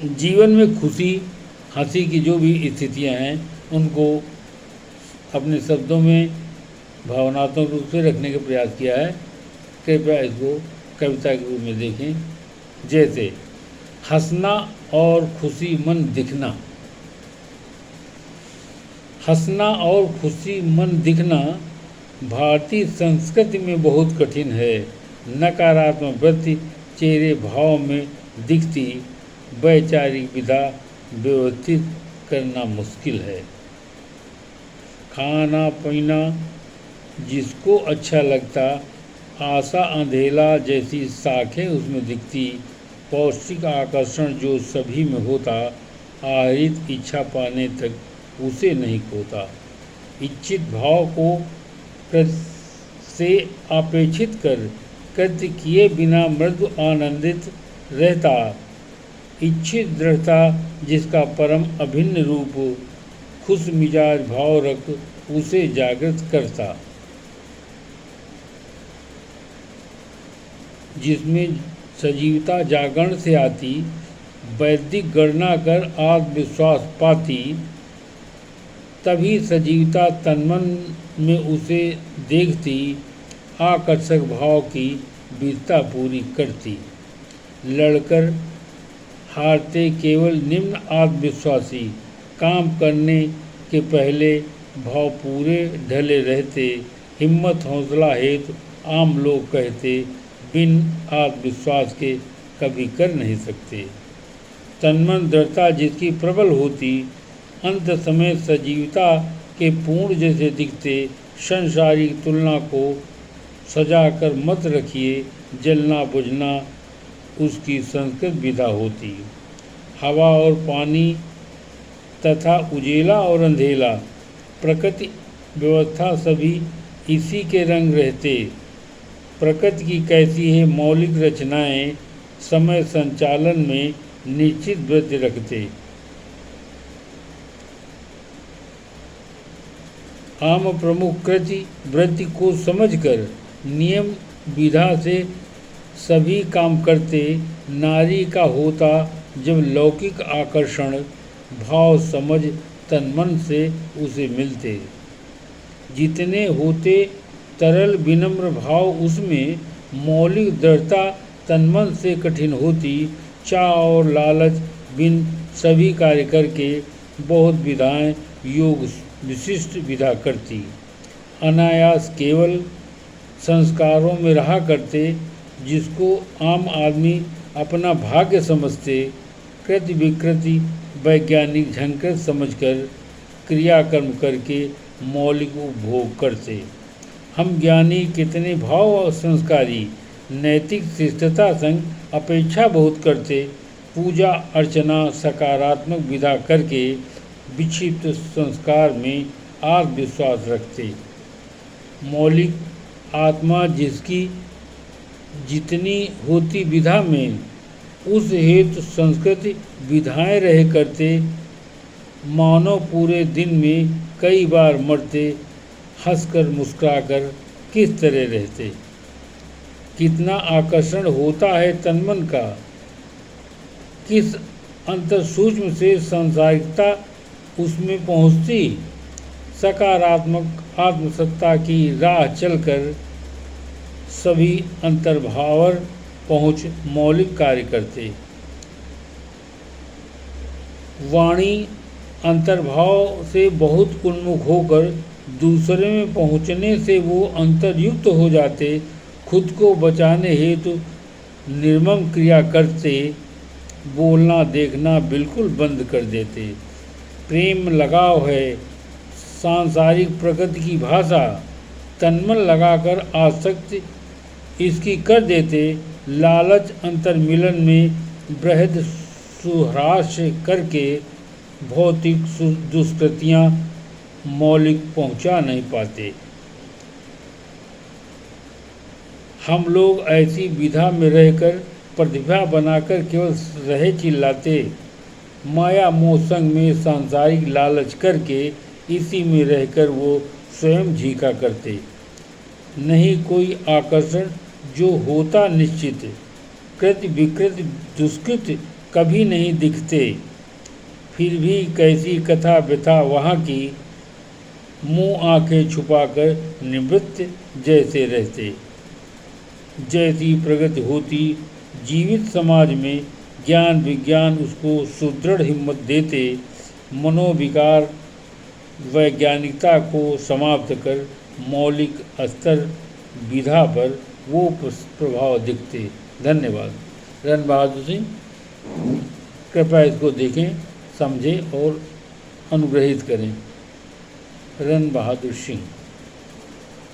जीवन में खुशी हंसी की जो भी स्थितियां हैं उनको अपने शब्दों में भावनात्मक रूप से रखने का प्रयास किया है। कृपया इसको कविता के रूप में देखें। जैसे हंसना और खुशी मन दिखना। हंसना और खुशी मन दिखना भारतीय संस्कृति में बहुत कठिन है। नकारात्मक वृत्ति चेहरे भाव में दिखती वैचारिक विधा व्यवस्थित करना मुश्किल है। खाना पीना जिसको अच्छा लगता, आशा अंधेला जैसी साखें उसमें दिखती, पौष्टिक आकर्षण जो सभी में होता, आहरित इच्छा पाने तक उसे नहीं खोता। इच्छित भाव को से अपेक्षित कर कृत्य किए बिना मृदु आनंदित रहता, इच्छित दृढ़ता जिसका परम अभिन्न रूप खुश मिजाज भाव रख उसे जागृत करता, जिसमें सजीवता जागरण से आती, वैदिक गणना कर आत्मविश्वास पाती, तभी सजीवता तन्मन में उसे देखती, आकर्षक भाव की वीरता पूरी करती। लड़कर हारते केवल निम्न आत्मविश्वासी, काम करने के पहले भाव पूरे ढले रहते, हिम्मत हौसला हेतु आम लोग कहते, बिन आत्मविश्वास के कभी कर नहीं सकते। तन्मन दृढ़ता जिसकी प्रबल होती, अंत समय सजीवता के पूर्ण जैसे दिखते, संसारिक तुलना को सजाकर मत रखिए, जलना बुझना उसकी संस्कृत विधा होती। हवा और पानी तथा उजेला और अंधेला, प्रकृति व्यवस्था सभी इसी के रंग रहते। प्रकृति की कैसी है मौलिक रचनाएं, समय संचालन में निश्चित वृत्ति रखते। आम प्रमुख कृति वृत्ति को समझकर नियम विधा से सभी काम करते, नारी का होता जब लौकिक आकर्षण, भाव समझ तन्मन से उसे मिलते। जितने होते तरल विनम्र भाव उसमें, मौलिक दृढ़ता तन्मन से कठिन होती, चाह और लालच बिन सभी कार्य करके बहुत विधाएं योग विशिष्ट विधा करती। अनायास केवल संस्कारों में रहा करते, जिसको आम आदमी अपना भाग्य समझते, कृति विकृति वैज्ञानिक झंकृत समझकर क्रियाकर्म करके मौलिक उपभोग करते। हम ज्ञानी कितने भाव और संस्कारी, नैतिक शिष्टता संग अपेक्षा बहुत करते, पूजा अर्चना सकारात्मक विधा करके विक्षिप्त संस्कार में आत्मविश्वास रखते। मौलिक आत्मा जिसकी जितनी होती विधा में, उस हेतु संस्कृति विधाएं रहे करते, मानव पूरे दिन में कई बार मरते, हंसकर मुस्कुराकर किस तरह रहते। कितना आकर्षण होता है तन्मन का, किस अंतर सूक्ष्म से सांसारिकता उसमें पहुँचती। सकारात्मक आत्मसत्ता की राह चलकर सभी अंतर्भावर पहुँच मौलिक कार्य करते। वाणी अंतर्भाव से बहुत उन्मुख होकर दूसरे में पहुँचने से वो अंतर्युक्त हो जाते, खुद को बचाने हेतु निर्मम क्रिया करते, बोलना देखना बिल्कुल बंद कर देते। प्रेम लगाव है सांसारिक प्रकृति की भाषा, तन्मन लगाकर आसक्ति इसकी कर देते, लालच अंतर्मिलन में बृहद सुहराश करके भौतिक दुष्कृतियाँ मौलिक पहुँचा नहीं पाते। हम लोग ऐसी विधा में रहकर प्रतिभा बनाकर केवल रहे चिल्लाते, माया मोह संग में सांसारिक लालच करके इसी में रहकर वो स्वयं झीका करते। नहीं कोई आकर्षण जो होता निश्चित, कृत विकृत दुष्कृत कभी नहीं दिखते, फिर भी कैसी कथा व्यथा वहाँ की, मुंह आंखें छुपाकर निवृत्त जैसे रहते। जैसी प्रगति होती जीवित समाज में, ज्ञान विज्ञान उसको सुदृढ़ हिम्मत देते, मनोविकार वैज्ञानिकता को समाप्त कर मौलिक स्तर विधा पर वो प्रभाव दिखते। धन्यवाद। रन बहादुर सिंह, कृपया इसको देखें, समझें और अनुग्रहित करें। रन बहादुर सिंह।